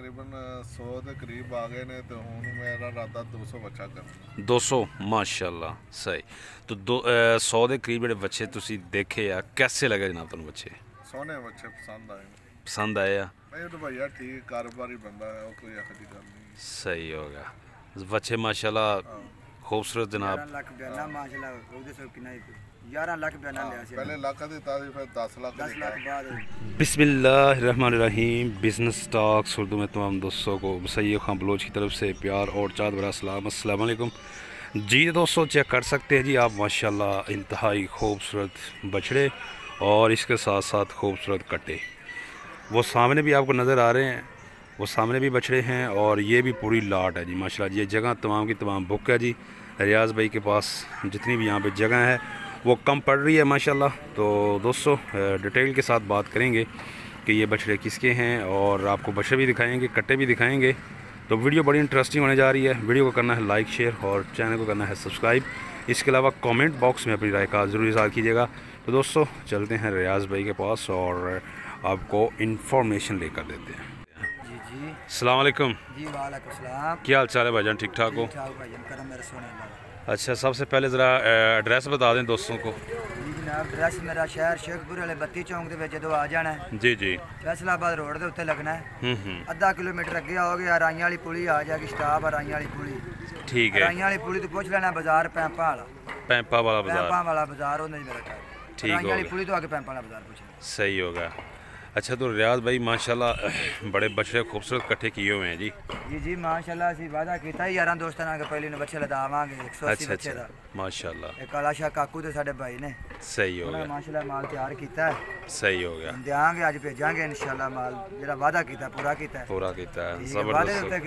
तकरीबन 100 के करीब आ गए ने, तो हुण मेरा इरादा 200 बच्चा करना। 200 माशाल्लाह सही। तो 100 के करीब जो बच्चे तुसी देखे आ, कैसे लगे जनाब तुम बच्चे? सोहने बच्चे पसंद आए। पसंद आए आ? तो भैया ठीक कारोबारी बंदा है, वो कोई ऐसी गल नहीं। सही हो गया। बच्चे माशाल्लाह खूबसूरत जनाब। 11 लाख बयाना माशाल्लाह ਉਹਦੇ ਸੋ ਕਿੰਨਾ 11 ਲੱਖ ਬयाना ਲਿਆ ਸੀ पहले लाख ਦਿੱਤਾ ਸੀ, फिर 10 लाख 10 लाख बाद बिस्मिल्लाहिर्रहमानिर्रहीम। बिज़नेस टॉक्स उर्दू में तमाम दोस्तों को सैयद खान बलोच की तरफ से प्यार और चाँद भरा सलाम। अस्सलाम वालेकुम जी। दोस्तों चेक कर सकते हैं जी आप माशाल्लाह इंतहाई खूबसूरत बछड़े और इसके साथ साथ खूबसूरत कट्टे वो सामने भी आपको नज़र आ रहे हैं। वो सामने भी बछड़े हैं और ये भी पूरी लाट है जी माशाल्लाह। ये जगह तमाम की तमाम बुक है जी। रियाज़ भाई के पास जितनी भी यहाँ पे जगह है वो कम पड़ रही है माशाल्लाह। तो दोस्तों डिटेल के साथ बात करेंगे कि ये बछड़े किसके हैं और आपको बछड़े भी दिखाएंगे, कट्टे भी दिखाएंगे। तो वीडियो बड़ी इंटरेस्टिंग होने जा रही है। वीडियो को करना है लाइक शेयर और चैनल को करना है सब्सक्राइब। इसके अलावा कमेंट बॉक्स में अपनी राय का ज़रूर इज़हार कीजिएगा। तो दोस्तों चलते हैं रियाज़ भाई के पास और आपको इन्फॉर्मेशन लेकर देते हैं। जी जी अस्सलाम वालेकुम जी वालेकुम सलाम। क्या हाल चाल है भाईजान? ठीक ठाक हो? ठीक भाईजान करम मेरे सोने अल्लाह। अच्छा, सबसे पहले ज़रा एड्रेस बता दें दोस्तों को। जी जनाब एड्रेस मेरा शहर शेखपुर वाले 32 चौंक ਦੇ ਵਿੱਚ ਜਦੋਂ ਆ ਜਾਣਾ ਹੈ जी जी। फैसलाबाद रोड ਦੇ ਉੱਤੇ लगना है। आधा किलोमीटर ਅੱਗੇ आओगे ਰਾਈਆਂ ਵਾਲੀ ਪੁਲੀ ਆ ਜਾएगी स्टॉप है ਰਾਈਆਂ ਵਾਲੀ पुली। ठीक है। ਰਾਈਆਂ ਵਾਲੀ ਪੁਲੀ ਤੋਂ ਪੁੱਛ ਲੈਣਾ ਬਾਜ਼ਾਰ ਪੈਂਪਾ ਵਾਲਾ। पैंपा वाला बाजार। ਪੈਂਪਾ ਵਾਲਾ ਬਾਜ਼ਾਰ ਉਹਨੇ ਮੇਰਾ ਘਰ। ठीक ਰਾਈਆਂ ਵਾਲੀ होगा। ਪੁਲੀ ਤੋਂ आगे ਪੈਂਪा ਵਾਲਾ ਬਾਜ਼ਾਰ पूछना। सही होगा। अच्छा, तो रियाज़ भाई माशाल्लाह बड़े बछड़े खूबसूरत इकट्ठे किए हुए हैं जी। जी जी माशाल्लाह ਅਸੀਂ ਵਾਦਾ ਕੀਤਾ ਹੀ ਯਾਰਾਂ ਦੋਸਤਾਂ ਨਾਲ ਕਿ ਪਹਿਲੇ ਨੂੰ ਬੱਚੇ ਲਦਾਵਾਂਗੇ 180 अच्छा ਬੱਚੇ ਦਾ। अच्छा माशाल्लाह ਇਹ ਕਾਲਾ ਸ਼ਾਹ ਕਾਕੂ ਤੇ ਸਾਡੇ ਭਾਈ ਨੇ सही हो ਉਹਨਾਂ गया। ਮਾਸ਼ਾਅੱਲਾ ਮਾਲ ਤਿਆਰ ਕੀਤਾ ਹੈ। सही हो गया। ਦਿਆਂਗੇ ਅੱਜ ਭੇਜਾਂਗੇ ਇਨਸ਼ਾਅੱਲਾ ਮਾਲ ਜਿਹੜਾ ਵਾਦਾ ਕੀਤਾ ਪੂਰਾ ਕੀਤਾ ਹੈ। पूरा किया है ਠੀਕ ਹੈ, ਵਾਅਦੇ ਦੇ ज़बरदस्त। ਉੱਤੇ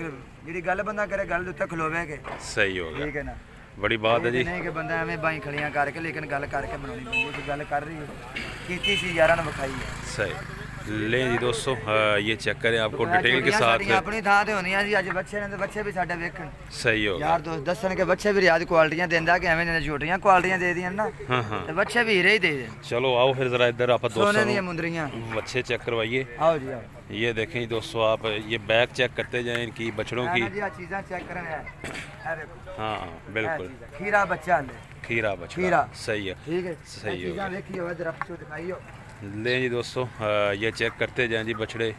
ਜਿਹੜੀ ਗੱਲ ਬੰਦਾ ਕਰੇ ਗੱਲ ਦੇ ਉੱਤੇ ਖਲੋਵੇਗੇ। सही हो ਠੀਕ गया। ਹੈ ਨਾ। बड़ी बात है जी। ਨਹੀਂ ਕਿ ਬੰਦਾ ਐਵੇਂ ਬਾਈ ਖਲੀਆਂ ਕਰਕੇ ਲੇਕਿਨ ਗੱਲ ਕਰਕੇ ਬਣਾਉਣੀ ਪੈਂਦੀ ਹੈ। ਗੱਲ ਕਰ ਰਹੀ ਹੈ ਕੀਤੀ ਸੀ ਯਾਰਾਂ ਨੂੰ ਵਿਖਾਈ ਹੈ। सही लें जी दोस्तों, ये चेक करें आपको डिटेल के ਝੋਟੀਆਂ साथ। ਸਾਡੀਆਂ ਆਪਣੀ ਥਾਂ ਤੇ ਹੁੰਦੀਆਂ ਸੀ। ਅੱਜ ਬੱਚੇ ਨੇ ਤੇ ਬੱਚੇ ਵੀ ਸਾਡੇ ਵੇਖਣ सही हो गया। ਯਾਰ ਦੋਸਤ ਦੱਸਣ ਕਿ ਬੱਚੇ ਵੀ ਰਿਆਜ਼ ਕੁਆਲਿਟੀਆਂ ਦਿੰਦਾ ਕਿ ਐਵੇਂ ਨੇ ਝੋਟੀਆਂ ਕੁਆਲਿਟੀਆਂ ਦੇ ਦੀਆਂ ਨਾ हाँ हाँ ਤੇ ਬੱਚੇ ਵੀ ਹੀਰੇ ਹੀ ਦੇ ਦੇ। चलो आओ फिर ज़रा इधर आप ਸੋਨੇ दोस्तों ਦੀਆਂ ਮੁੰਦਰੀਆਂ। बच्चे चेक करवाइए। ਆਓ ਜੀ ਆਓ। ये देखें जी दोस्तों, आप ये बैग चेक करते जाएं इनकी बछड़ों की। ਜੀ ਆ ਚੀਜ਼ਾਂ ਚੈੱਕ ਕਰਨ ਹੈ। ਇਹ ਦੇਖੋ हाँ ਇਹ बिल्कुल। ਚੀਜ਼ਾਂ। ਖੀਰਾ ਬੱਚਾ ਲੈ खीरा बछड़ा खीरा। सही है। ठीक है। सही हो चीज़ां गया। देखियो इधर आपको दिखाइयो। लें जी दोस्तों, ये चेक करते जाएं जी बछड़े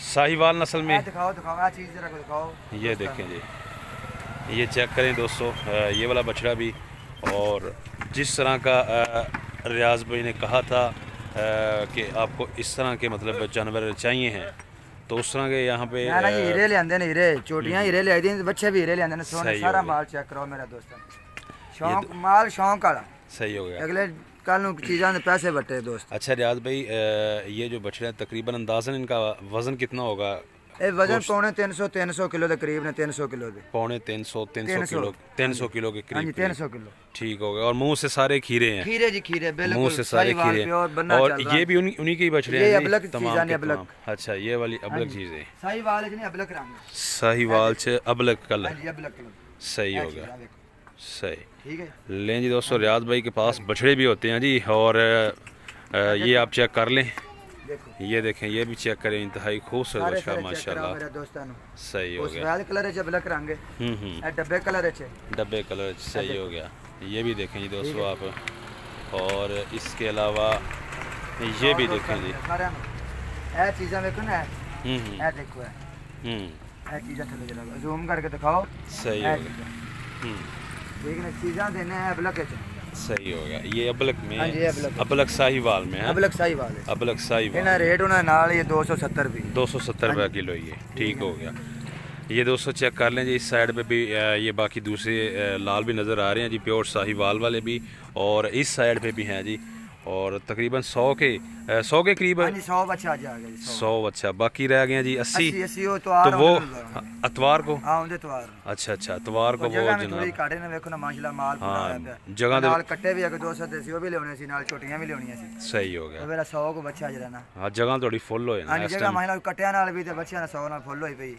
साहिवाल नस्ल में। दिखाओ दिखाओ आ चीज़ जरा को दिखाओ। ये देखें जी, ये चेक करें दोस्तों, ये वाला बछड़ा भी। और जिस तरह का रियाज़ भाई ने कहा था कि आपको इस तरह के मतलब जानवर चाहिए हैं, तो उस तरह के यहाँ पे ना ये हीरे ले आंदे ने हीरे चोटियां हीरे ले आई दी बच्चे भी हीरे ले आंदे ने सोने सही सारा हो गया। माल चेक करो मेरा दोस्तों। शौक माल शौक वाला। सही हो गया। अगले कल नु चीज़ां दे पैसे बटे दोस्त। अच्छा रियाज़ भाई, ये जो बछड़े हैं तकरीबन अंदाज़न इनका वज़न कितना होगा? ए वजन पौने 300 किलो के करीब ने 300 किलो दे। पौने 300 किलो के हाँ करीब। जी 300 किलो। ठीक हो गया। और मुंह से सारे खीरे हैं? खीरे जी खीरे बिल्कुल मुंह से सारे साहिवाल खीरे प्योर बनना और चल रहा ये है। भी उन्हीं के ही बछड़े ये हैं जी, अबलग तमाम चीज़ां के ने अबलग। तमाम। अच्छा, ये वाली अबलग चीज़ें साहिवाल जी ने अबलग रंग। साहिवाल से अबलग हाँ कलर। जी अबलग कलर। सही ये हो चीज़ गया। आ देखो। सही। ठीक है। लें जी दोस्तों, रियाज़ भाई के पास बछड़े भी होते हैं जी। और ये आप चेक कर लें। देखो ये देखें, ये भी चेक करें, इंतहाई खूबसूरत सारे बछड़ा सारे चेक कराओ माशाल्लाह। मेरे दोस्तों नु। सही हो उस गया। रेड कलर है अबलग रंग है। ए डब्बे कलर है। डब्बे कलर सही हो गया। ये भी देखें जी दोस्तों आप। और इसके अलावा ये भी देखें जी। सारे ए चीज़ां देखो ना ए देखो है हम्म ए चीज़ां थले जरा जूम करके दिखाओ। सही ए हो गया। चीज़ां। ठीक है चीज़ां देने हैं अबलग है। सही हो गया। ये अबलग हाँ में जी, अबलग। अबलग साहिवाल में है। अबलग साहिवाल है। अबलग साहिवाल इना रेट उन्हें नाल ये 270 रुपये। 270 रुपये किलो ये। ठीक हो गया। ये दोस्तों चेक कर लें जी, इस साइड पे भी ये बाकी दूसरे लाल भी नज़र आ रहे हैं जी, प्योर साहिवाल वाले भी। और इस साइड पे भी हैं जी। और तकरीबन 100 के करीब। हाँ जी 100 बच्चा आ जाएगा जी 100 अच्छा, बाकी रह गए जी 80। 80 हो तो तो वो अतवार को। हाँ उनके त्वार। अच्छा अच्छा, अतवार को वो जगह में थोड़ी जनाब। काटे ने देखो ना माशाल्लाह माल पूरा हाँ, आया पिया। जगह नाल कट्टे भी अगर 200 देसी वो भी लेने सी नाल छोटियां भी लेनियां सी। सही हो तो गया। मेरा 100 को बच्चा जरा ना। हाँ, जगह थोड़ी फुल हो हाँ जी जगह माशाल्लाह कट्टियां नाल भी ते बच्चियां ना 100 नाल फुल होई पई।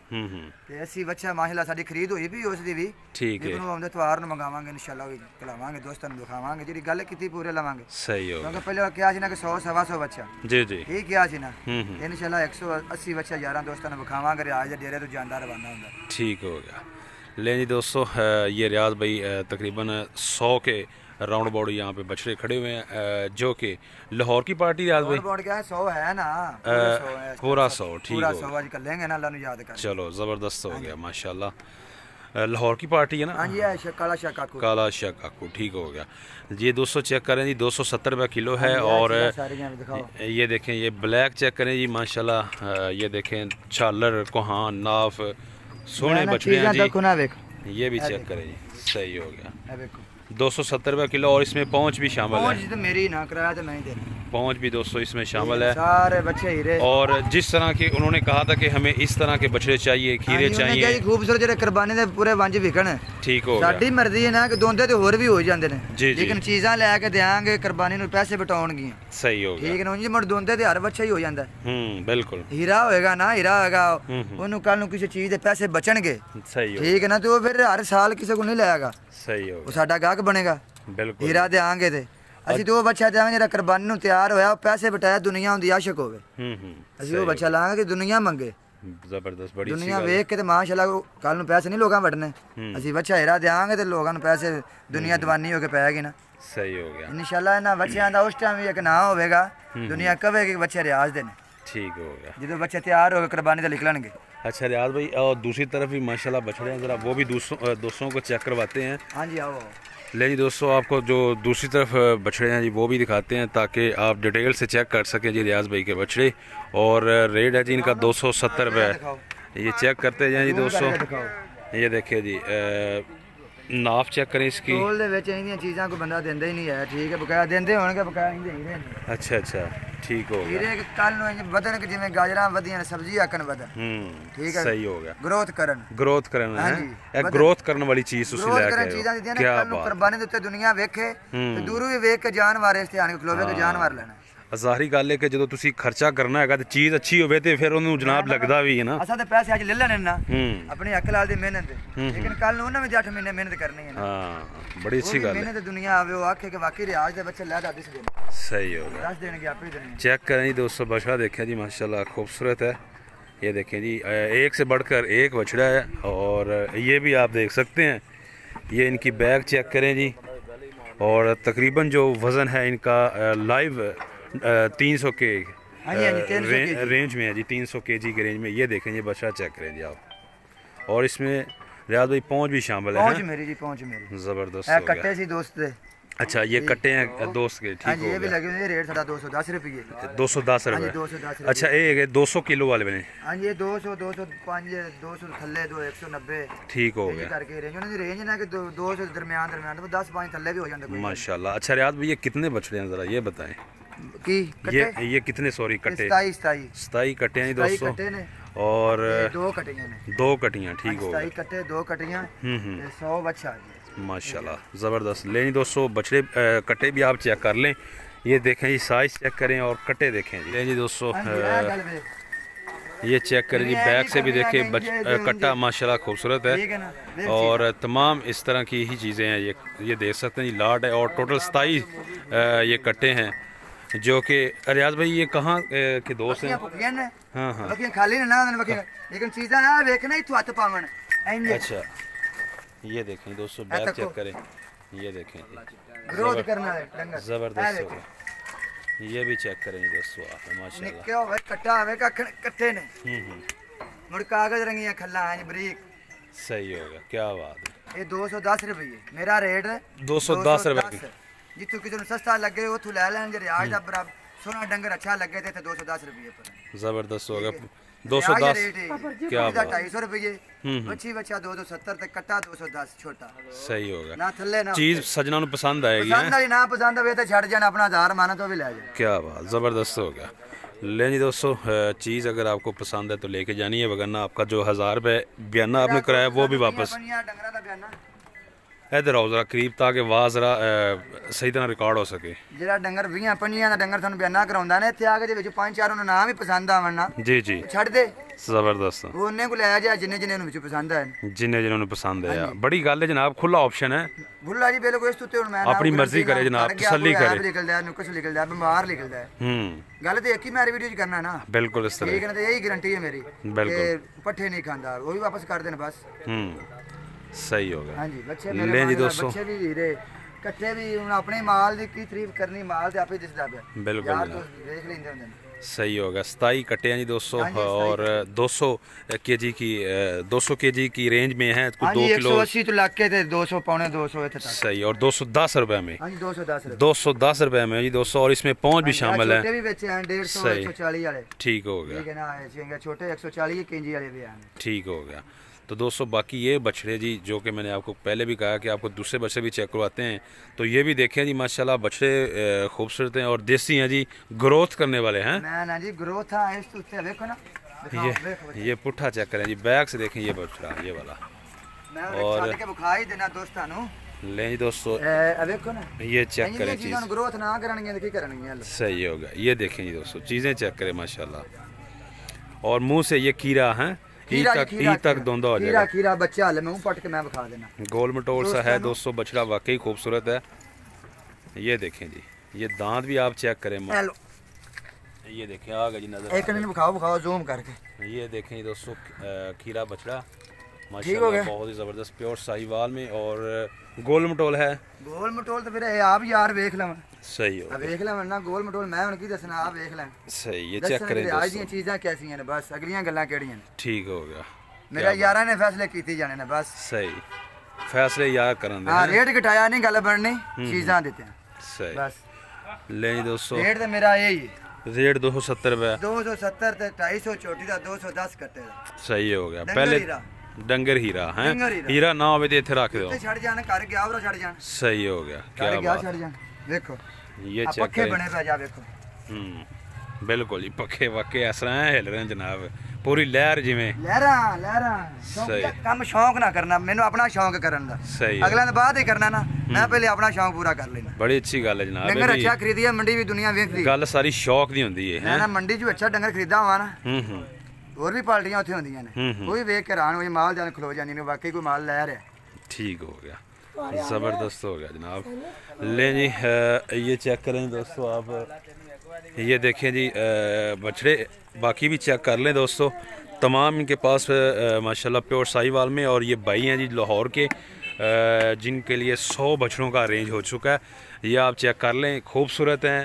ते 80 बच्चा माशाल्लाह साडी खरीद होई भी उस दी भी। ठीक है। लेकिन वो आंदे त्वार नु मंगावांगे इंशाल्लाह भी खिलावांगे दोस्तां नु दिखावांगे जेडी गल कीती पूरे लवांगे। सही हो क्योंकि तो पहले क्या सी ना कि 100 सवा 100 बच्चा जी जी ठीक क्या सी ना हम्म। इंशाल्लाह 180 बच्चा यार दोस्तों ने विखावांगे रियाज दे डेरे तो जानदा रवाना हुंदा। ठीक हो गया। ले जी दोस्तों ये रियाज भाई तकरीबन 100 के राउंड अबाउट यहाँ पे बछड़े खड़े हुए हैं जो कि लाहौर की पार्टी रियाज भाई बोर्ड क्या है 100 है ना पूरा 100 ठीक पूरा हो 100 आज कर लेंगे ना अल्लाह ने याद कर। चलो ज़बरदस्त हो गया माशाल्लाह। लाहौर की पार्टी है ना। हां जी है काला शाह काकू काला शाह काकू ठीक हो गया। ये 200 चेक करें जी 270 रुपये किलो है। और ये देखें ये ब्लैक चेक करें जी माशाल्लाह ये देखें झालर कोहान नाफ सोने बछड़े हैं जी। ये भी चेक करें जी सही हो गया 270 रुपये किलो। और इसमें पहुँच भी शामिल है। तो मेरी ना कराया तो मैं ही देना पहुँच भी दोस्तों इसमें शामिल है। सारे बच्चे हीरे और जिस तरह के उन्होंने कहा था कि हमें इस तरह के बछड़े चाहिए खीरे चाहिए खूबसूरत जो कुर्बानी दे पूरे वंज विकन ठीक हो गया। साडी मर्जी है ना कि दोंदे तो होर भी हो जाते हैं जी जी लेकिन चीज़ां लैके देंगे कुर्बानी नूं पैसे बटाउणगियां सही हो गया ठीक है ना। मुड़ दोंदे ते हर बच्चा ही हो जाता है बिल्कुल हीरा होएगा ना हीरा होएगा ਉਹਨੂੰ ਕੱਲ ਨੂੰ ਕਿਸੇ ਚੀਜ਼ ਦੇ ਪੈਸੇ ਬਚਣਗੇ सही हो ਠੀਕ ਹੈ ਨਾ ਤੇ ਉਹ ਫਿਰ ਹਰ ਸਾਲ ਕਿਸੇ ਕੋਲ ਨਹੀਂ ਲਏਗਾ सही हो ਉਹ ਸਾਡਾ ਗਾਹਕ ਬਣੇਗਾ बिल्कुल ਹੀਰਾ ਦੇਾਂਗੇ ਤੇ ਅਸੀਂ ਤੇ ਉਹ ਬੱਚਾ ਦੇਾਂਗੇ ਜਿਹੜਾ ਕੁਰਬਾਨੀ ਨੂੰ ਤਿਆਰ ਹੋਇਆ ਉਹ ਪੈਸੇ ਬਟਾਇਆ ਦੁਨੀਆ ਹੁੰਦੀ ਆਸ਼ਕ ਹੋਵੇ ਅਸੀਂ ਉਹ ਬੱਚਾ ਲਾਂਗੇ ਕਿ ਦੁਨੀਆ ਮੰਗੇ ਜ਼ਬਰਦਸਤ ਬੜੀ ਦੁਨੀਆ ਵੇਖ ਕੇ ਤੇ ਮਾਸ਼ਾਅੱਲਾ ਕੱਲ ਨੂੰ ਪੈਸੇ ਨਹੀਂ ਲੋਕਾਂ ਵੜਨੇ ਅਸੀਂ ਬੱਚਾ ਹੀਰਾ ਦੇਾਂਗੇ ਤੇ ਲੋਕਾਂ ਨੂੰ ਪੈਸੇ ਦੁਨੀਆ ਦੀਵਾਨੀ ਹੋ ਕੇ ਪੈਗੀ ਨਾ सही हो गया ਇਨਸ਼ਾਅੱਲਾ ਇਹਨਾਂ ਬੱਚਿਆਂ ਦਾ ਉਸ ਟਾਈਮ ਵੀ ਇੱਕ ਨਾਂ ਹੋਵੇਗਾ ਦੁਨੀਆ ਕਹੇਗੀ ਕਿ ਬੱਚੇ ਰਿਆਜ਼ ਦੇ ਨੇ ठीक हो गया ਜਦੋਂ ਬੱਚੇ ਤਿਆਰ ਹੋ ਕੇ ਕੁਰਬਾਨੀ ਤੇ ਨਿਕਲਣਗੇ। अच्छा रियाज भाई और दूसरी तरफ भी माशाल्लाह बछड़े हैं ज़रा वो भी दोस्तों को चेक करवाते हैं। हाँ जी आओ ले जी दोस्तों आपको जो दूसरी तरफ बछड़े हैं जी वो भी दिखाते हैं ताकि आप डिटेल से चेक कर सकें जी रियाज भाई के बछड़े। और रेट है जी इनका 270 रुपये। ये चेक करते जाएँ जी दोस्तों ये देखिए जी नाफ चेक करें इसकी टोल दे विच इन्दियां चीज़ां को बंदा देंदा ही नहीं है ठीक है बकाया देंदे होणगे बकाया नहीं दे रहे। अच्छा अच्छा ठीक हो गया। हीरे कल नु बदन के जिवें गाजरां वधियां सब्जी आकन बदन ठीक है सही हो गया ग्रोथ करन करना है एक ग्रोथ करने वाली चीज उसे ग्रोथ लेके करन चीज़ां दित्तियां ने क्या कल नु बात कुर्बानी दे उत्ते दुनिया वेखे ते दूरों भी वेख के जानवर इस ते आण के खलोवे के जानवर लेना। ਜ਼ਾਹਰੀ ਗੱਲ ਹੈ ਕਿ ਜਦੋਂ ਤੁਸੀਂ ਖਰਚਾ ਕਰਨਾ ਹੈਗਾ ਤੇ ਚੀਜ਼ ਅੱਛੀ ਹੋਵੇ ਤੇ ਫਿਰ ਉਹਨੂੰ ਜਨਾਬ ਲੱਗਦਾ ਵੀ ਹੈ ਨਾ। ਅਸਾਂ ਤੇ ਪੈਸੇ ਅੱਜ ਲੈ ਲੈਣੇ ਨਾ ਆਪਣੀ ਅਕਲ ਨਾਲ ਦੀ ਮਿਹਨਤ ਲੇਕਿਨ ਕੱਲ ਨੂੰ ਉਹਨਾਂ ਵੀ 8 ਮਹੀਨੇ ਮਿਹਨਤ ਕਰਨੀ ਹੈ ਨਾ। ਹਾਂ ਬੜੀ ਅੱਛੀ ਗੱਲ ਹੈ ਮਿਹਨਤ ਦੁਨੀਆ ਆਵੇ ਉਹ ਆਖੇ ਕਿ ਵਾਕਈ ਰਿਆਜ਼ ਦੇ ਬੱਚੇ ਲੈ ਦਾਦੀ ਸੇ सही हो गया। ਦੱਸ ਦੇਣਗੇ ਆਪੇ ਹੀ ਦੇਣਗੇ। चेक करें जी दोस्तों बछड़ा देखें जी माशाल्लाह खूबसूरत है। ये देखें जी एक से बढ़कर एक बछड़ा है। और ये भी आप देख सकते हैं ये इनकी बैग चेक करें जी। और तकरीबन जो वज़न है इनका लाइव 300 के रेंज में है जी 300 kg के रेंज में। ये देखें ये बछड़ा चेक करें जी आप। और इसमें रियाज भाई पहुँच भी शामिल है। पहुँच मेरी जी पहुँच मेरी ज़बरदस्त हो कट्टे सी दोस्त दे। अच्छा ये कट्टे हैं दोस्त के ठीक ये हो भी गया। लगे हुए रेट साਡਾ 210 रुपये 210 हाँ जी, रुपये 210 रुपये। अच्छा ये 200 किलो वाले बने हाँ जी 200 205 200 थल्ले 190 ठीक हो ये गया करके रेंज उन्होंने रेंज ना कि 200 दरमियान दरमियान तो 10 5 थल्ले भी हो जाते कोई माशाल्लाह। अच्छा रियाज भाई ये कितने बछड़े हैं ज़रा ये बताएं। की ये कितने सॉरी कट्टे 27 27 कट्टे हैं जी 27 दोस्तों। कट्टे ने और दो कटियां ने 2 कटियां ठीक हो 27 कट्टे 2 कटियां 100 बच्चा माशाल्लाह ज़बरदस्त। ले जी दोस्तों बछड़े कट्टे भी आप चेक कर लें। ये देखें जी साइज चेक करें और कट्टे देखें जी। ले जी दोस्तों ये चेक करें जी बैक से भी देखें कट्टा माशाल्लाह खूबसूरत है। और तमाम इस तरह की ही चीज़ें हैं ये देख सकते हैं जी लाट है। और टोटल 27 ये कट्टे हैं जो कि रियाज भाई ये कहाँ के दोस्त हैं। हाँ हाँ खाली ना लेकिन चीज़ां ना देखना ही हाथ पावन। अच्छा ये देखें दोस्तों बैक चेक करें ये देखें ग्रोथ करना है डंगर ज़बरदस्त हो गया। ये भी चेक करें दोस्तों आप माशाल्लाह निक्के होवे कट्टा होवे कट्टे ने मुड़ कागज रंगियां खल्ला हैं बरीक सही हो गया क्या बात है। ये 210 रुपये मेरा रेट है 210 रुपये जितों किसी को सस्ता लगे उतो ले लैन जे रियाज दा बराबर सोना डंगर अच्छा लगे थे 210 रुपये पर ज़बरदस्त हो गया 210 क्या बात 250 रुपये बच्ची बच्चा 270 ते कट्टा 210 छोटा सही हो गया ना थल्ले ना चीज़ सजना पसंद आएगी पसंद आई ना पसंद आवे तो छड़ जाना अपना 1000 माना तो भी ले जाए। क्या बात ज़बरदस्त हो गया। ले जी दोस्तों चीज़ अगर आपको पसंद है तो लेके जानी है वरना आपका जो 1000 रुपये बयाना आपने कराया वो भी वापस इधर आओ जरा करीब ताकि आवाज़ जरा सही तरह रिकॉर्ड हो सके। ਜਿਹੜਾ ਡੰਗਰ 20-25 ਦਾ ਡੰਗਰ ਤੁਹਾਨੂੰ ਬਿਆਨਾ ਕਰਾਉਂਦਾ ਨੇ ਇੱਥੇ ਆ ਕੇ ਦੇ ਵਿੱਚ 5-4 ਉਹਨੂੰ ਨਾਮ ਹੀ ਪਸੰਦ ਆਵਣ ਨਾ जी जी ਛੱਡ ਦੇ ज़बरदस्त ਉਹ ਉਹਨੇ ਕੋ ਲੈ ਜਾ ਜਿੰਨੇ ਜਿੰਨੇ ਨੂੰ ਵਿੱਚ ਪਸੰਦ ਆਏ जिन्हें जिन्होंने पसंद आया बड़ी गल है जनाब खुला ऑप्शन है ਬੁੱਲਾ ਜੀ ਬਿਲਕੁਲ ਇਸ ਤੋਂ ਤੇ ਹੁਣ ਮੈਂ ਆਪਣੀ ਮਰਜ਼ੀ ਕਰੇ ਜਨਾਬ, ਤਸੱਲੀ ਕਰੇ। ਨਿਕਲਦਾ ਨੁਕਸ ਨਿਕਲਦਾ ਬਿਮਾਰ ਨਿਕਲਦਾ ਗੱਲ ਤੇ ਇੱਕ ਹੀ ਮੇਰੀ ਵੀਡੀਓ ਚ ਕਰਨਾ ਨਾ बिल्कुल इस ਠੀਕ तरह ਹੈ ਨਾ ਤੇ ਇਹੀ ਗਾਰੰਟੀ ਹੈ ਮੇਰੀ ਬਿਲਕੁਲ। ਕਿ ਪੱਠੇ ਨਹੀਂ ਖਾਂਦਾ ਉਹ ਵੀ ਵਾਪਸ ਕਰ ਦੇਣ ਬਸ सही होगा। ਹਾਂਜੀ ਬੱਚੇ ਲੈ ਮੇਰੇ ਜੀ ਮਾਂ ਦੋਸਤੋ। ਬੱਚੇ ਵੀ ਹੀਰੇ ਕੱਟੇ ਵੀ ਹੁਣ ਆਪਣੇ ਮਾਲ ਦੀ ਕੀ ਤਾਰੀਫ ਕਰਨੀ ਮਾਲ ਤੇ ਆਪੇ ਦਿਸਦਾ ਪਿਆ ਬਿਲਕੁਲ ਯਾਰ ਜਨਾਬ। ਦੋਸਤ ਦੇਖ ਲੈਂਦੇ ਹੁੰਦੇ ਨੇ सही होगा। 27 कट्टे हैं जी दोस्तों हाँ जी, और 200 केजी की 200 केजी की रेंज में है कुछ 2 ਹਾਂਜੀ किलो 180 ਤੋਂ ਲੱਗ ਕੇ ਤੇ 200 ਪੌਣੇ 200 ਇੱਥੇ ਤੱਕ सही और 210 रुपए में ਹਾਂਜੀ 210 रुपए 210 रुपए में जी दोस्तों और इसमें पहुंच भी शामिल छोटे है। भी बेचे हैं 150 सही। 140 वाले ठीक हो ठीक गया है ना ये छोटे 140 केजी वाले भी हैं ठीक हो गया। तो दोस्तों बाकी ये बछड़े जी जो कि मैंने आपको पहले भी कहा कि आपको दूसरे बछड़े भी चेक करवाते हैं तो ये भी देखें जी माशाल्लाह बछड़े खूबसूरत हैं और देसी हैं जी ग्रोथ करने वाले हैं। मैं ना जी ग्रोथ है इस तो देखो ना दिखाओ, ये पुट्ठा चेक करें जी बैक से देखें ये बछड़ा ये वाला मैं और- छाट के बुखा ही देना दोस्तां नु लें जी दोस्तों देखो ना ये चेक करें चीज़ चीज़ ग्रोथ ना करनगे तो की करनगे सही होगा। ये देखें जी दोस्तों चीज़ें चेक करें माशाल्लाह और मुंह से ये कीरा है ई तक दोंदा हो खीरा जाएगा। खीरा बच्चा हले मैं पट के मैं बुखा देना गोल मटोल सा है दोस्तों दोस्तों बछड़ा वाकई खूबसूरत है। ये देखें जी ये दांत भी आप चेक करें हेलो ये देखें आ गया जी नजर एक मिनट बुखाओ बुखाओ जूम करके ये देखें जी दोस्तों खीरा बछड़ा हो माशाल्लाह गया। बहुत ही ज़बरदस्त प्योर साहिवाल में और गोल मटोल है। गोल मटोल तो फिर आप यार देख लवन सही हो अब देख लवन ना गोल मटोल मैं हुन की दसना आप देख लें सही ये चेक करें आज दी दोस्तों चीज़ां कैसी हैं बस अगलियां गल्लां केड़ियां ने ठीक हो गया मेरा यारा ने फैसले कीते जाने ने बस सही फैसले यार करन दे हाँ रेट घटाया नहीं गल बननी चीज़ां देते हैं सही बस ले जी दोस्तों रेट तो मेरा यही है रेट 270 रुपए 270 ते 250 चोटी का 210 कट्टे का सही हो गया। डंगर पहले हीरा। डंगर हीरा है डंगर हीरा। हीरा ना होवे तो इथे रख दो ते छड़ जाने कर गया और छड़ जान सही हो गया क्या कर गया बात छड़ जान देखो ये आ चेक पक्के करें बने पे जा देखो बिल्कुल जी पक्के वाके इस तरह हिल रहे हैं जनाब पूरी लहर जिमें लहरा लहरा सही। काम शौक ना करना मैंने अपना शौक करन दा सही है। अगला ने बाद ही करना ना मैं पहले अपना शौक पूरा कर लेना बड़ी अच्छी गल है जनाब डंगर ये अच्छा खरीदिया मंडी भी दुनिया वेखदी गल सारी शौक दी होंदी है मैं ना मंडी जो अच्छा डंगर खरीदा हुआ ना हम्म और भी पार्टियां उत्थे होंदियां ने वो भी वेख के हैरान हो माल जान खलो जानी ने वाकई कोई माल लै रहा ठीक हो गया ज़बरदस्त हो गया जनाब। ले जी ये चेक करें दोस्तों आप ये देखें जी बछड़े बाकी भी चेक कर लें दोस्तों तमाम इनके पास माशाल्लाह प्योर साहिवाल में और ये भाई हैं जी लाहौर के जिनके लिए 100 बछड़ों का अरेंज हो चुका है ये आप चेक कर लें खूबसूरत हैं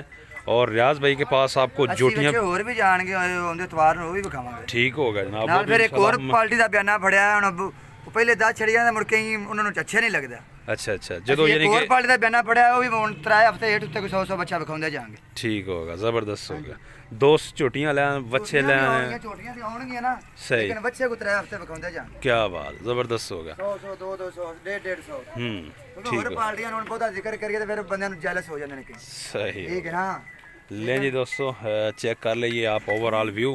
और रियाज भाई के पास आपको जोटियाँ ਹੋਰ ਵੀ ਜਾਣਗੇ ਉਹਦੇ ਤਵਾਰ ਨੂੰ ਉਹ ਵੀ ਵਿਖਾਵਾਂਗੇ ठीक होगा जनाब। ਨਾਲ वो भी ਫਿਰ ਇੱਕ ਹੋਰ इंशाल्लाह ਪਾਰਟੀ ਦਾ ਬਿਆਨਾ ਫੜਿਆ ਹੁਣ ਉਹ ਪਹਿਲੇ 10 ਛੜੀਆਂ ਦੇ ਮੁੜ ਕੇ ਹੀ ਉਹਨਾਂ ਨੂੰ ਅੱਛੇ ਨਹੀਂ ਲੱਗਦਾ अच्छा अच्छा जो ਅਸੀਂ ਇੱਕ यानी ਹੋਰ कि ਪਾਰਟੀ ਦਾ ਬਿਆਨਾ ਫੜਿਆ ਉਹ ਵੀ ਹੁਣ 3 ਹਫ਼ਤੇ ਹੇਠ ਉੱਤੇ ਕੋਈ 100 ਬੱਚਾ ਵਿਖਾਉਂਦੇ ਜਾਣਗੇ ठीक होगा ज़बरदस्त हो गया। 2 झोटियाँ लें बच्चे लें ਛੋਟੀਆਂ ਤੇ ਆਉਣਗੀਆਂ ਨਾ सही। ਲੇਕਿਨ ਬੱਚੇ ਕੋ 3 ਹਫ਼ਤੇ ਵਿਖਾਉਂਦੇ ਜਾਣਗੇ क्या बात ज़बरदस्त हो गया। 100 200 150 ठीक ਹੋਰ हो ਪਾਰਟੀਆਂ ਨੂੰ ਬਹੁਤਾ ਜ਼ਿਕਰ ਕਰੀਏ ਤੇ ਫਿਰ ਬੰਦਿਆਂ ਨੂੰ ਜੈਲਸ ਹੋ ਜਾਂਦੇ ਨੇ ਕਈ सही ਠੀਕ ਹੈ ਨਾ लें जी दोस्तों चेक कर लीजिए आप ओवरऑल व्यू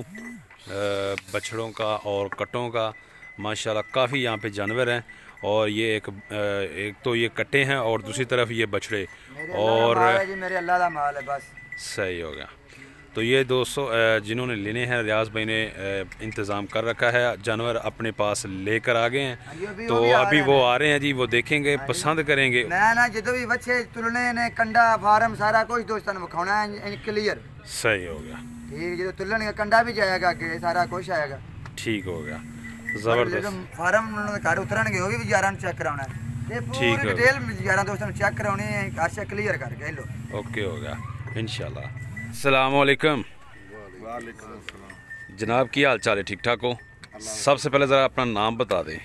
बछड़ों का और कट्टों का माशाल्लाह काफ़ी यहाँ पे जानवर हैं और ये एक तो ये कट्टे हैं और दूसरी तरफ ये बछड़े और मेरे अल्लाह दा माल है बस सही हो गया। तो ये दोस्तों जिन्होंने लेने हैं रियाज भाई ने इंतज़ाम कर रखा है जानवर अपने पास लेकर आ गए हैं तो अभी वो आ रहे हैं जी वो देखेंगे पसंद करेंगे। मैं ना जो भी बच्चे तुलने ने कंडा फार्म सारा कुछ दोस्तों ने विखाना है क्लियर सही हो गया ठीक जो तुलन का कंडा भी जाएगा आगे सारा कुछ आएगा ठीक हो गया ज़बरदस्त। फार्म उन्होंने घर उतरनगे वो भी यारां चेक कराना है ये ठीक पूरी है। डिटेल यारां दोस्तों ने चेक कराउनी है अच्छा क्लियर करके लो ओके हो गया इंशाल्लाह। अस्सलाम वालेकुम वालेकुम अस्सलाम। जनाब की हाल चाल है ठीक ठाक हो? सबसे पहले ज़रा अपना नाम बता दें।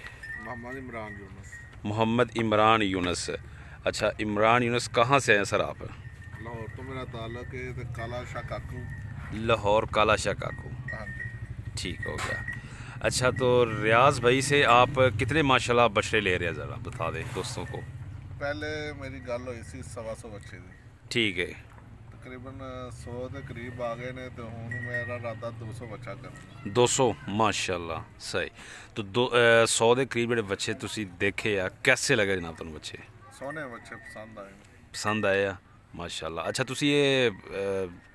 मोहम्मद इमरान यूनुस मोहम्मद इमरान यूनुस। अच्छा इमरान यूनुस कहाँ से हैं सर आप? लाहौर तो मेरा ताल्लुक है ते काला शाह काकू। लाहौर काला शाह काकू हाँ जी। ठीक हो गया। अच्छा तो रियाज भाई से आप कितने माशाल्लाह बछड़े ले रहे हैं ज़रा बता दें दोस्तों को। पहले मेरी गल हुई सी 125 बच्चे दी ठीक है तकरीबन 100 के करीब आ गए ने तो हुन मेरा इरादा 200 बच्चा करना। 200 माशाल्लाह सही। तो 100 के करीब जो बच्चे तुसी देखे आ कैसे लगे जनाब तुम बच्चे? सोने बच्चे पसंद आए। ਪਸੰਦ ਆਏ ਆ ਮਾਸ਼ਾਅੱਲਾ। ਅੱਛਾ ਤੁਸੀਂ ਇਹ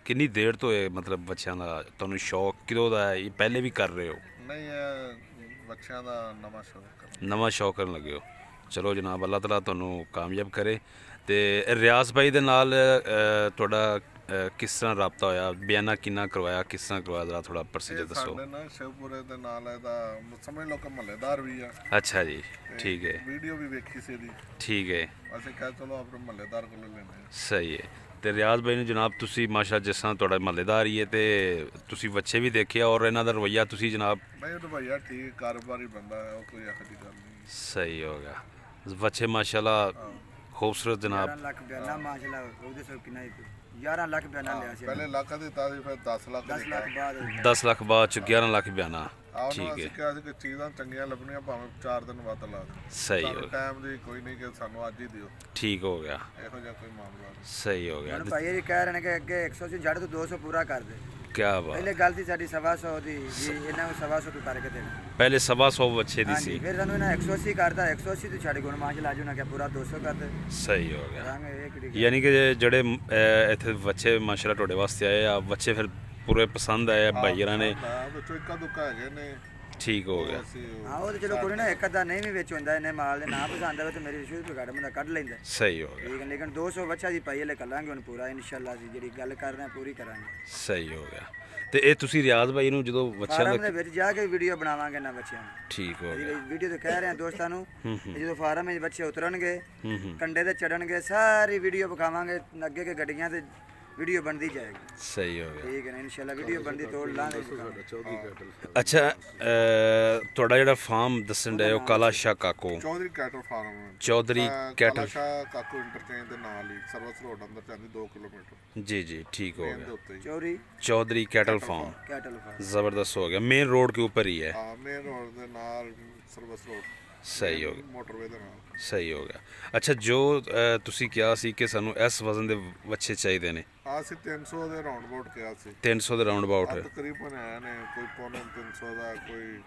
ਕਿੰਨੀ ਦੇਰ ਤੋਂ ਇਹ ਮਤਲਬ ਬੱਚਿਆਂ ਦਾ ਤੁਹਾਨੂੰ ਸ਼ੌਕ ਕਿਦੋਂ ਦਾ ਹੈ? ਇਹ ਪਹਿਲੇ ਵੀ ਕਰ ਰਹੇ ਹੋ? नहीं ये बच्चों का नवा शौक है। ਨਵਾਂ ਸ਼ੌਕ ਕਰਨ ਲੱਗੇ ਹੋ। ਚਲੋ ਜਨਾਬ, ਅੱਲਾਹ ਤਾਲਾ ਤੁਹਾਨੂੰ ਕਾਮਯਾਬ ਕਰੇ। ਤੇ ਰਿਆਜ਼ ਭਾਈ ਦੇ ਨਾਲ ਤੁਹਾਡਾ ਕਿਸ ਤਰ੍ਹਾਂ ਰਾਬਤਾ ਹੋਇਆ? ਬਿਆਨਾ ਕਿੰਨਾ ਕਰਵਾਇਆ, ਕਿਸ ਤਰ੍ਹਾਂ ਕਰਵਾਇਆ, ਜ਼ਰਾ ਥੋੜਾ ਪ੍ਰੋਸੀਜਰ ਦੱਸੋ। ਸਾਡੇ ਨਾਲ ਸ਼ਿਵਪੁਰੇ ਦੇ ਨਾਲ ਇਹਦਾ ਸਮਝ ਲਓ ਕਿ ਮਹੱਲੇਦਾਰ ਵੀ ਆ। ਅੱਛਾ ਜੀ, ਠੀਕ ਹੈ ਵੀਡੀਓ ਵੀ ਵੇਖੀ ਸੀ ਇਹਦੀ, ਠੀਕ ਹੈ, ਅਸੀਂ ਕਿਹਾ ਚਲੋ ਆਪਣੇ ਮਹੱਲੇਦਾਰ ਕੋਲੋਂ ਲੈਣੇ ਆ। ਸਹੀ ਹੈ। ਤੇ ਰਿਆਜ਼ ਭਾਈ ਨੂੰ ਜਨਾਬ ਤੁਸੀਂ ਮਾਸ਼ਾਅੱਲਾ ਜਿਸ ਤਰ੍ਹਾਂ ਤੁਹਾਡਾ ਮਹੱਲੇਦਾਰ ਹੀ ਹੈ ਤੇ ਤੁਸੀਂ ਬੱਚੇ ਵੀ ਦੇਖਿਆ ਔਰ ਇਹਨਾਂ ਦਾ ਰਵੱਈਆ ਤੁਸੀਂ ਜਨਾਬ ਨਹੀਂ ਤਾਂ ਭਈਆ ਠੀਕ ਕਾਰੋਬਾਰੀ ਬੰਦਾ ਹੈ, ਉਹ ਕੋਈ ਇਹੋ ਜਿਹੀ ਗੱਲ ਨਹੀਂ। ਸਹੀ ਹੋ ਗਿਆ। ਬੱਚੇ ਮਾਸ਼ਾਅੱਲਾ ਖੂਬਸੂਰਤ ਜਨਾਬ। 11 ਲੱਖ ਬਿਆਨਾ ਮਾਸ਼ਾਅੱਲਾ ਉਹਦੇ ਸਭ ਕਿੰਨਾ 11 ਲੱਖ ਬਿਆਨਾ ਲਿਆ ਸੀ। ਪਹਿਲੇ ਲੱਖ ਦਿੱਤਾ ਸੀ, ਫਿਰ 10 ਲੱਖ 10 ਲੱਖ ਬਾਅਦ 10 ਲੱਖ ਬਾਅਦ ਚ 11 ਲੱਖ ਬਿਆਨਾ। ਆਹ ਠੀਕ ਅਸੀਂ ਹੈ, ਕਿਹਾ ਸੀ ਕਿ ਚੀਜ਼ਾਂ ਚੰਗੀਆਂ ਲੱਭਣੀਆਂ ਭਾਵੇਂ 4 ਦਿਨ ਵੱਧ ਲਾ ਦੇ। ਸਹੀ ਹੋ ਗਿਆ, ਟਾਈਮ ਦੀ ਕੋਈ ਨਹੀਂ ਕਿ ਸਾਨੂੰ ਅੱਜ ਹੀ ਦਿਓ, ਠੀਕ ਹੋ ਗਿਆ, ਇਹੋ ਜਿਹਾ ਕੋਈ ਮਾਮਲਾ ਨਹੀਂ। ਸਹੀ ਹੋ ਗਿਆ। ਹੁਣ ਭਾਈ ਇਹ ਕਹਿ ਰਹੇ ਨੇ ਕਿ ਅੱਗੇ 100 ਸੀ ਜੜ ਤੋਂ 200 ਪੂਰਾ ਕਰ ਦੇ। ਕੀ ਬਾਤ। ਪਹਿਲੇ ਗੱਲ ਸੀ ਸਾਡੀ 125 ਦੀ ਜੀ, ਇਹਨਾਂ ਨੂੰ 125 ਤੋਂ ਕਰਕੇ ਦੇਣਾ। ਪਹਿਲੇ 125 ਬੱਚੇ ਦੀ ਹਾਂਜੀ, ਸੀ। ਫਿਰ ਸਾਨੂੰ ਇਹਨਾਂ 180 ਕਰਤਾ, 180 ਤੋਂ ਛੱਡ ਗੁਣ ਮਾਸ਼ ਲਾਜੂ ਨਾ ਕਿ ਪੂਰਾ 200 ਕਰ ਦੇ। ਸਹੀ ਹੋ ਗਿਆ। ਰੰਗ ਇਹ ਕਿਹੜੀ ਯਾਨੀ ਕਿ ਜਿਹੜੇ ਇੱਥੇ ਬੱਚੇ ਮਾਸ਼ਾਅੱਲਾ ਤੁਹਾਡੇ ਵਾਸਤੇ ਆਏ ਆ, ਬੱਚੇ ਫਿਰ ਪੂਰੇ ਪਸੰਦ ਆਏ ਆ ਭਾਈਆਂ ਨੇ। ਹਾਂ, ਵਿੱਚੋਂ ਇੱਕਾ ਦੁੱਕਾ ਹੈਗੇ ਨੇ। ਠੀਕ ਹੋ ਗਿਆ। ਅਸੀਂ ਹਾਂ ਉਹ ਤੇ ਚਲੋ ਕੋਈ ਨਾ ਇੱਕ ਅੱਧਾ ਨਹੀਂ ਵੀ ਵਿੱਚ ਹੁੰਦਾ, ਇਹਨੇ ਮਾਲ ਦੇ ਨਾ ਪਸੰਦ ਆਵੇ ਤੇ ਮੇਰੀ ਸ਼ੁਰੂ ਤੋਂ ਘੱਟ ਬੰਦਾ ਕੱਢ ਲੈਂਦਾ। ਸਹੀ ਹੋ ਗਿਆ, ਠੀਕ ਹੈ, ਲੇਕਿਨ 200 ਬੱਚਾ ਦੀ ਪਾਈ ਹਲੇ ਕਰਾਂਗੇ ਹੁਣ ਪੂਰਾ ਇਨਸ਼ਾਅੱਲਾ। ਅਸੀਂ ਜਿਹੜੀ ਗੱਲ ਕਰ ਰਹੇ ਹਾਂ ਪੂਰੀ ਕਰਾਂਗੇ। ਸਹੀ ਹੋ ਗਿਆ। ਤੇ ਇਹ ਤੁਸੀਂ ਰਿਆਜ਼ ਭਾਈ ਨੂੰ ਜਦੋਂ ਬੱਚਿਆਂ ਫਾਰਮ ਦਾ ਦੇ ਵਿੱਚ ਜਾ ਕੇ ਵੀਡੀਓ ਬਣਾਵਾਂਗੇ ਨਾ ਬੱਚਿਆਂ ਨੂੰ। ਠੀਕ ਹੋ ਅਸੀਂ ਗਿਆ। ਵੀਡੀਓ ਤੇ ਕਹਿ ਰਹੇ ਹਾਂ ਦੋਸਤਾਂ ਨੂੰ, ਜਦੋਂ ਫਾਰਮ ਵਿੱਚ ਬੱਚੇ ਉਤਰਨਗੇ, ਹੂੰ ਕੰਡੇ ਤੇ ਚੜਨਗੇ, ਸਾਰੀ ਵੀਡੀਓ ਵਿਖਾਵਾਂਗੇ। ਅੱਗੇ ਕੇ ਗੱਡੀਆਂ ਤੇ ਵੀਡੀਓ ਬਣਦੀ ਜਾਏਗੀ। ਸਹੀ ਹੋ ਗਿਆ। ਠੀਕ ਹੈ ਨਾ, ਇਨਸ਼ਾਅੱਲਾ ਵੀਡੀਓ ਬਣਦੀ ਤੋੜ ਲਾਂਗੇ। ਅੱਛਾ ਤੁਹਾਡਾ ਜਿਹੜਾ ਫਾਰਮ ਦੱਸਣ ਡਏ ਹੋ Kala Shah Kaku, Chaudhry cattle farm, Chaudhry cattle, Shah Kaku interchange ਦੇ ਨਾਲ ਹੀ ਸਰਵਿਸ ਰੋਡ ਅੰਦਰ ਜਾਂਦੀ 2 ਕਿਲੋਮੀਟਰ ਜੀ ਜੀ, ठीक हो ਦੇ गया। ਉੱਤੇ ਹੀ। ਚੋਰੀ Chaudhary cattle farm, cattle farm. ज़बरदस्त हो गया। मेन रोड के ऊपर ही है। ਹਾਂ, ਮੇਨ ਰੋਡ ਦੇ ਨਾਲ ਸਰਵਿਸ ਰੋਡ, सही हो गया, ਮੋਟਰਵੇ ਦੇ ਨਾਲ। सही हो गया। अच्छा जो ਤੁਸੀਂ ਕਿਹਾ ਸੀ ਕਿ ਸਾਨੂੰ ਇਸ ਵਜ਼ਨ ਦੇ ਬੱਚੇ ਚਾਹੀਦੇ ਨੇ, ਆ ਅਸੀਂ 300 ਦੇ ਰਾਉਂਡ ਅਬਾਊਟ ਕਿਹਾ ਸੀ। 300 ਦੇ ਰਾਉਂਡ ਅਬਾਊਟ। ਤਕਰੀਬਨ ਆਇਆ ਨੇ, ਕੋਈ ਪੌਣੇ 300 ਦਾ, ਕੋਈ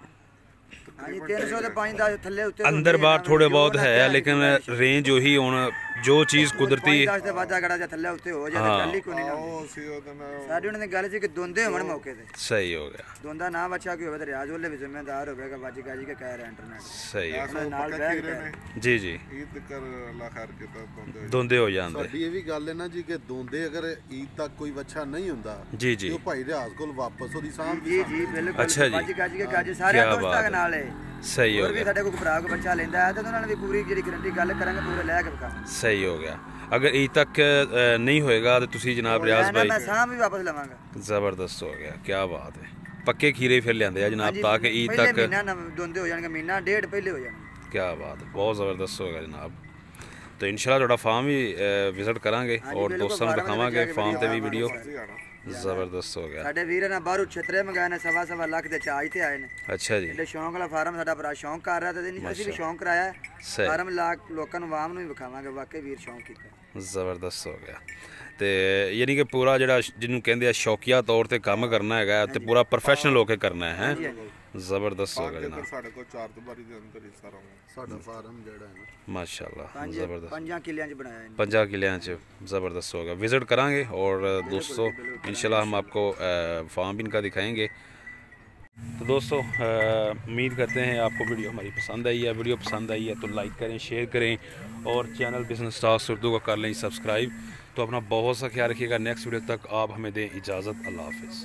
ਹਾਂਜੀ 300 ਦੇ 5-10 ਥੱਲੇ ਉੱਤੇ अंदर बाहर थोड़े बहुत है लेकिन रेंज वही होना जो चीज़ कुदरती। 10 ਦੇ ਵਾਧਾ ਗੜਾ ਜਾਂ ਥੱਲੇ ਉੱਤੇ ਹੋ ਜਾਏ ਗੱਲ ਹੀ ਕੋਈ ਨਹੀਂ ਨਾ। ਉਹ ਸੀ ਉਹਦੇ ਨਾਲ ਸਾਡੀ ਉਹਨਾਂ ਦੀ ਗੱਲ ਸੀ ਕਿ ਦੋਂਦੇ ਹੋਣ ਮੌਕੇ ਤੇ। सही हो गया, ਦੋਂਦਾ ਨਾ ਬੱਚਾ ਕੋਈ ਹੋਵੇ ਤੇ ਰਿਆਜ਼ ਵਾਲੇ ਵੀ ਜ਼ਿੰਮੇਦਾਰ ਹੋਵੇਗਾ। ਬਾਜੀ ਗਾਜੀ ਕੇ ਕਹਿ ਰਿਹਾ ਇੰਟਰਨੈਟ सही हो ਐਸਾ ਨਾਲ ਪੱਕਾ ਬੈਠ ਖੀਰੇ ਕੇ। ਨੇ। जी जी, ਈਦ ਤੱਕ ਅੱਲਾ ਖੈਰ ਕੀਤਾ ਬੰਦੇ। धुंधे हो जाते। ਸਾਡੀ ਇਹ ਵੀ ਗੱਲ ਹੈ ਨਾ ਜੀ ਕਿ ਦੋਂਦੇ ਅਗਰ ਈਦ ਤੱਕ ਕੋਈ ਬੱਚਾ ਨਹੀਂ ਹੁੰਦਾ जी ਤੇ जी, ਉਹ ਭਾਈ ਰਿਆਜ਼ ਕੋਲ ਵਾਪਸ ਉਹਦੀ ਸਾਂਭ ਜੀ ਜੀ ਬਿਲਕੁਲ। ਅੱਛਾ ਜੀ। ਬਾਜੀ ਗਾਜੀ ਕੇ ਕਾਜੀ ਸਾਰੇ ਕਿਆ ਦੋਸਤਾਂ ਬਾਤ ਦੇ ਹੈ। ਨਾਲ ਹੈ। सही हो ਹੋਰ ਵੀ गया, ਸਾਡੇ ਕੋਲ ਭਰਾ ਕੋ ਬੱਚਾ ਲੈਂਦਾ ਹੈ ਤੇ ਉਹਨਾਂ ਨਾਲ ਵੀ ਪੂਰੀ ਜਿਹੜੀ ਗਰੰਟੀ ਗੱਲ ਕਰਾਂਗੇ, ਪੂਰੇ ਲੈ ਕੇ ਵਿਖਾ। सही हो गया। अगर ईद तक नहीं होएगा तो तुसी जनाब रियाज ਮੈਂ भाई, ਸਾਂਭ ਵੀ ਵਾਪਸ ਲਵਾਂਗਾ। ज़बरदस्त हो गया, क्या बात है। पक्के खीरे फिर लेंदे आ जनाब ताकि ईद ਪਹਿਲੇ तक। ਮਹੀਨਾ ਨਾ ਦੋਂਦੇ ਹੋ ਜਾਣਗੇ, ਮਹੀਨਾ ਡੇਢ ਪਹਿਲੇ ਹੋ ਜਾਣਗੇ। क्या बात है, बहुत ज़बरदस्त होगा जनाब। तो इंशाल्लाह थोड़ा फार्म भी विजिट करांगे हाँ जी, और बिल्कुल, दोस्तों को फार्म में दिखावांगे जाके फार्म ते भी वीडियो वीडियो। ਆਣਾ ज़बरदस्त हो गया। ਸਾਡੇ ਵੀਰ ਨੇ ਬਾਹਰੋਂ ਛਤਰੇ ਮੰਗਾਏ ਨੇ, 1.25 ਲੱਖ ਦੇ ਚਾਰਜ ਤੇ ਆਏ ਨੇ। अच्छा जी, ਜਿਹੜੇ ਸ਼ੌਂਕ ਵਾਲਾ ਫਾਰਮ ਸਾਡਾ ਭਰਾ ਸ਼ੌਂਕ ਕਰ ਰਿਹਾ ਤੇ ਅਸੀਂ ਵੀ ਸ਼ੌਂਕ ਕਰਾਇਆ। सही, ਫਾਰਮ ਲੋਕਾਂ ਨੂੰ ਆਵਾਮ ਨੂੰ ਵੀ ਵਿਖਾਵਾਂਗੇ ਵਾਕਈ ਵੀਰ ਸ਼ੌਂਕ ਕੀਤਾ। ज़बरदस्त हो गया। ਤੇ ਯਾਨੀ ਕਿ ਪੂਰਾ ਜਿਹੜਾ ਜਿਹਨੂੰ ਕਹਿੰਦੇ ਆ ਸ਼ੌਕੀਆ ਤੌਰ ਤੇ ਕੰਮ ਕਰਨਾ ਹੈਗਾ ਤੇ ਪੂਰਾ ਪ੍ਰੋਫੈਸ਼ਨਲ ਹੋ ਕੇ ਕਰਨਾ ਹੈ। ਜ਼ਬਰਦस्त ਹੋ ਗਿਆ ਇੱਧਰ ਜਨਾਬ, ਸਾਡੇ ਕੋਲ 4 ਦੁਬਾਰੀ ਦੇ ਅੰਦਰ ਹੀ ਸਾਰਾ ਸਾਡਾ ਫਾਰਮ ਜਿਹੜਾ ਹੈ ਨਾ माशाल्लाह ज़बरदस्त। 5 ਕਿੱਲਿਆਂ 'ਚ ਬਣਾਇਆ ਇਹਨੇ। 50 किलियाँ ज़बरदस्त होगा। विज़िट कराएंगे और दोस्तों इंशाल्लाह हम आपको फार्म भी इनका दिखाएंगे। तो दोस्तों उम्मीद करते हैं आपको वीडियो हमारी पसंद आई है। वीडियो पसंद आई है तो लाइक करें, शेयर करें और चैनल बिज़नेस टॉक्स उर्दू को कर लें सब्सक्राइब। तो अपना बहुत सा ख्याल रखिएगा। नेक्स्ट वीडियो तक आप हमें दें इजाज़त। अल्लाह हाफ़िज़।